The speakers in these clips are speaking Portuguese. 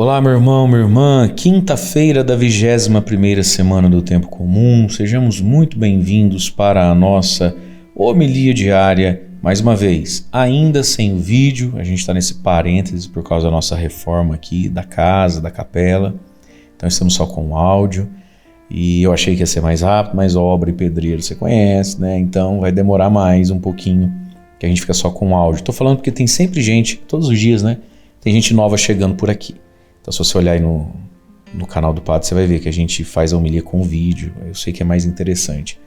Olá, meu irmão, minha irmã, quinta-feira da 21ª semana do Tempo Comum, sejamos muito bem-vindos para a nossa homilia diária, mais uma vez, ainda sem o vídeo, a gente está nesse parênteses por causa da nossa reforma aqui, da casa, da capela, então estamos só com o áudio, e eu achei que ia ser mais rápido, mas obra e pedreiro você conhece, né, então vai demorar mais um pouquinho, que a gente fica só com o áudio. Estou falando porque tem sempre gente, todos os dias, né, tem gente nova chegando por aqui. Então, se você olhar aí no canal do Padre, você vai ver que a gente faz a homilia com vídeo. Eu sei que é mais interessante,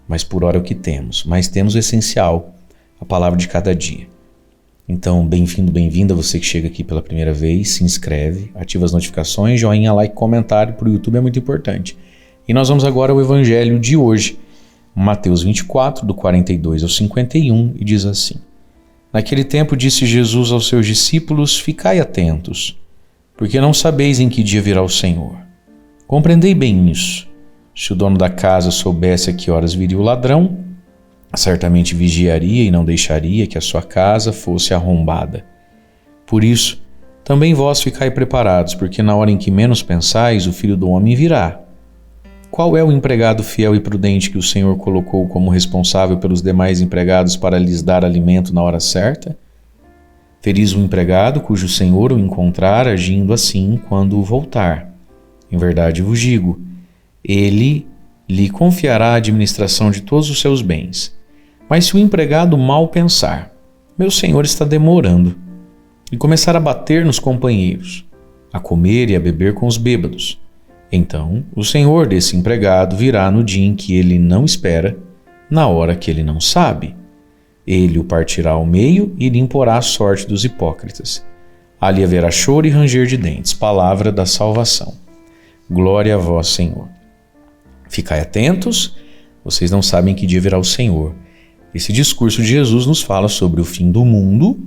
mas por hora é o que temos. Mas temos o essencial, a palavra de cada dia. Então, bem-vindo, bem-vinda, você que chega aqui pela primeira vez, se inscreve, ativa as notificações, joinha, like, comentário, para o YouTube é muito importante. E nós vamos agora ao Evangelho de hoje, Mateus 24, do 42 ao 51, e diz assim: Naquele tempo disse Jesus aos seus discípulos, ficai atentos, porque não sabeis em que dia virá o Senhor. Compreendei bem isso. Se o dono da casa soubesse a que horas viria o ladrão, certamente vigiaria e não deixaria que a sua casa fosse arrombada. Por isso, também vós ficai preparados, porque na hora em que menos pensais, o Filho do Homem virá. Qual é o empregado fiel e prudente que o Senhor colocou como responsável pelos demais empregados para lhes dar alimento na hora certa? Feliz o empregado cujo senhor o encontrar agindo assim quando voltar. Em verdade vos digo, ele lhe confiará a administração de todos os seus bens. Mas se o empregado mal pensar, meu senhor está demorando, e começar a bater nos companheiros, a comer e a beber com os bêbados, então o senhor desse empregado virá no dia em que ele não espera, na hora que ele não sabe. Ele o partirá ao meio e lhe imporá a sorte dos hipócritas. Ali haverá choro e ranger de dentes. Palavra da salvação. Glória a vós, Senhor. Ficai atentos, vocês não sabem que dia virá o Senhor. Esse discurso de Jesus nos fala sobre o fim do mundo,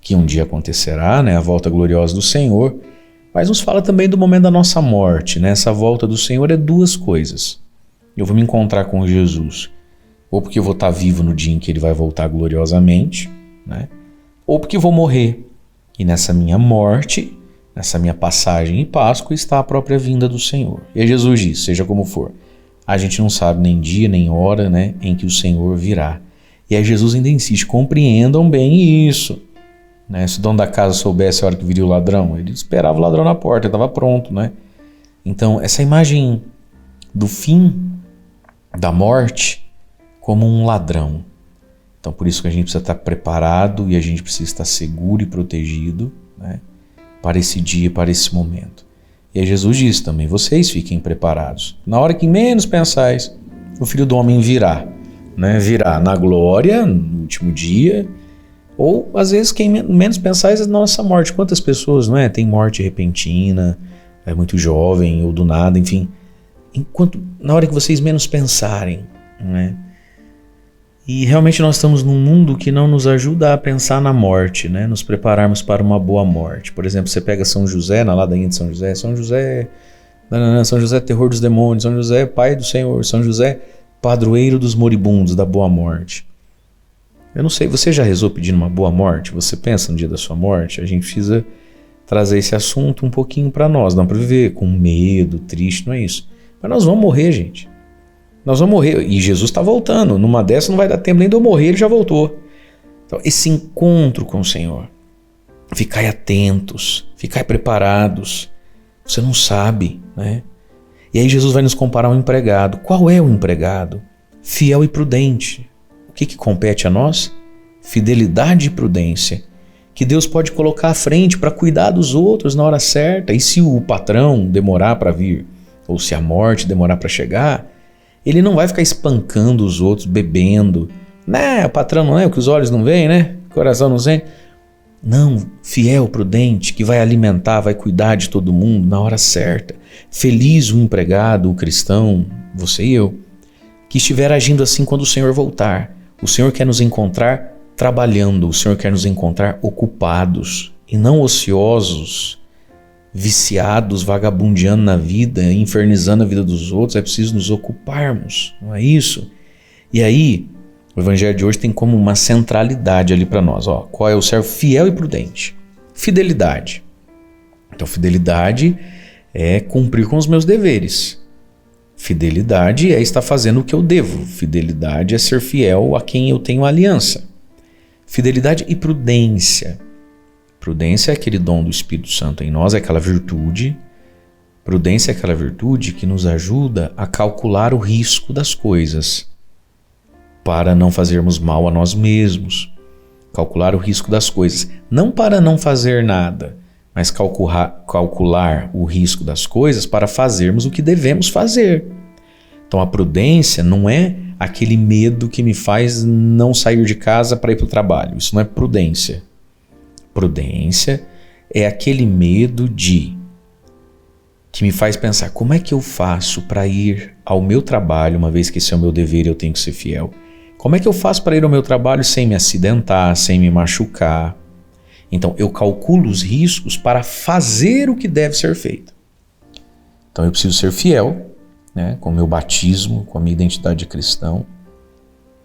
que um dia acontecerá, né, a volta gloriosa do Senhor, mas nos fala também do momento da nossa morte, né? Essa volta do Senhor é duas coisas. Eu vou me encontrar com Jesus, ou porque eu vou estar vivo no dia em que ele vai voltar gloriosamente, né? Ou porque eu vou morrer. E nessa minha morte, nessa minha passagem em Páscoa, está a própria vinda do Senhor. E aí Jesus diz, seja como for, a gente não sabe nem dia, nem hora, né, em que o Senhor virá. E aí Jesus ainda insiste, compreendam bem isso. Né? Se o dono da casa soubesse a hora que viria o ladrão, ele esperava o ladrão na porta, ele estava pronto, né? Então, essa imagem do fim da morte como um ladrão. Então, por isso que a gente precisa estar preparado e a gente precisa estar seguro e protegido, né, para esse dia, para esse momento. E aí Jesus diz também, vocês fiquem preparados. Na hora que menos pensais, o Filho do Homem virá, né, virá na glória, no último dia, ou às vezes quem menos pensais é na nossa morte. Quantas pessoas, não é? Tem morte repentina, é muito jovem ou do nada, enfim. Na hora que vocês menos pensarem, né? E realmente nós estamos num mundo que não nos ajuda a pensar na morte, né? Nos prepararmos para uma boa morte. Por exemplo, você pega São José, na ladainha de São José, São José, terror dos demônios, São José, pai do Senhor, São José, padroeiro dos moribundos, da boa morte. Eu não sei, você já rezou pedindo uma boa morte? Você pensa no dia da sua morte? A gente precisa trazer esse assunto um pouquinho para nós, não para viver com medo, triste, não é isso. Mas nós vamos morrer, gente. Nós vamos morrer, e Jesus está voltando, numa dessa não vai dar tempo nem de eu morrer, ele já voltou. Então, esse encontro com o Senhor, ficai atentos, ficai preparados, você não sabe, né? E aí Jesus vai nos comparar ao empregado. Qual é o empregado? Fiel e prudente. O que compete a nós? Fidelidade e prudência, que Deus pode colocar à frente para cuidar dos outros na hora certa, e se o patrão demorar para vir, ou se a morte demorar para chegar, ele não vai ficar espancando os outros, bebendo. Né, o patrão não é o que os olhos não veem, né? O coração não sente. Não, fiel, prudente, que vai alimentar, vai cuidar de todo mundo na hora certa. Feliz o empregado, o cristão, você e eu, que estiver agindo assim quando o Senhor voltar. O Senhor quer nos encontrar trabalhando, o Senhor quer nos encontrar ocupados e não ociosos, viciados, vagabundeando na vida, infernizando a vida dos outros. É preciso nos ocuparmos, não é isso? E aí, o Evangelho de hoje tem como uma centralidade ali para nós. Qual é o servo fiel e prudente? Fidelidade. Então, fidelidade é cumprir com os meus deveres. Fidelidade é estar fazendo o que eu devo. Fidelidade é ser fiel a quem eu tenho aliança. Fidelidade e prudência. Prudência é aquele dom do Espírito Santo em nós, é aquela virtude. Prudência é aquela virtude que nos ajuda a calcular o risco das coisas, para não fazermos mal a nós mesmos. Calcular o risco das coisas, não para não fazer nada, mas calcular o risco das coisas para fazermos o que devemos fazer. Então a prudência não é aquele medo que me faz não sair de casa para ir para o trabalho. Isso não é prudência. Prudência é aquele medo que me faz pensar, como é que eu faço para ir ao meu trabalho, uma vez que esse é o meu dever e eu tenho que ser fiel? Como é que eu faço para ir ao meu trabalho sem me acidentar, sem me machucar? Então, eu calculo os riscos para fazer o que deve ser feito. Então, eu preciso ser fiel, né, com o meu batismo, com a minha identidade de cristão.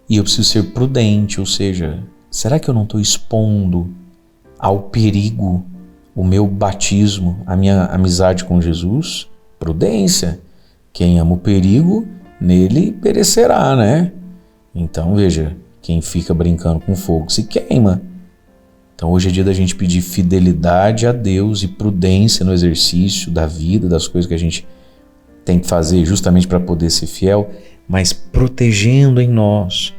E eu preciso ser prudente, ou seja, será que eu não estou expondo ao perigo o meu batismo, a minha amizade com Jesus? Prudência. Quem ama o perigo, nele perecerá, né? Então, veja, quem fica brincando com fogo se queima. Então, hoje é dia da gente pedir fidelidade a Deus e prudência no exercício da vida, das coisas que a gente tem que fazer justamente para poder ser fiel, mas protegendo em nós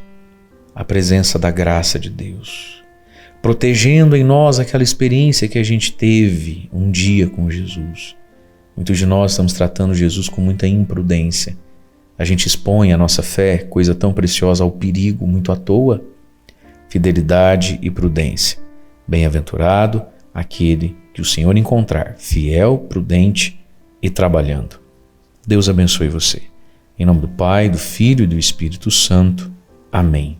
a presença da graça de Deus. Protegendo em nós aquela experiência que a gente teve um dia com Jesus. Muitos de nós estamos tratando Jesus com muita imprudência. A gente expõe a nossa fé, coisa tão preciosa, ao perigo muito à toa. Fidelidade e prudência. Bem-aventurado aquele que o Senhor encontrar, fiel, prudente e trabalhando. Deus abençoe você. Em nome do Pai, do Filho e do Espírito Santo. Amém.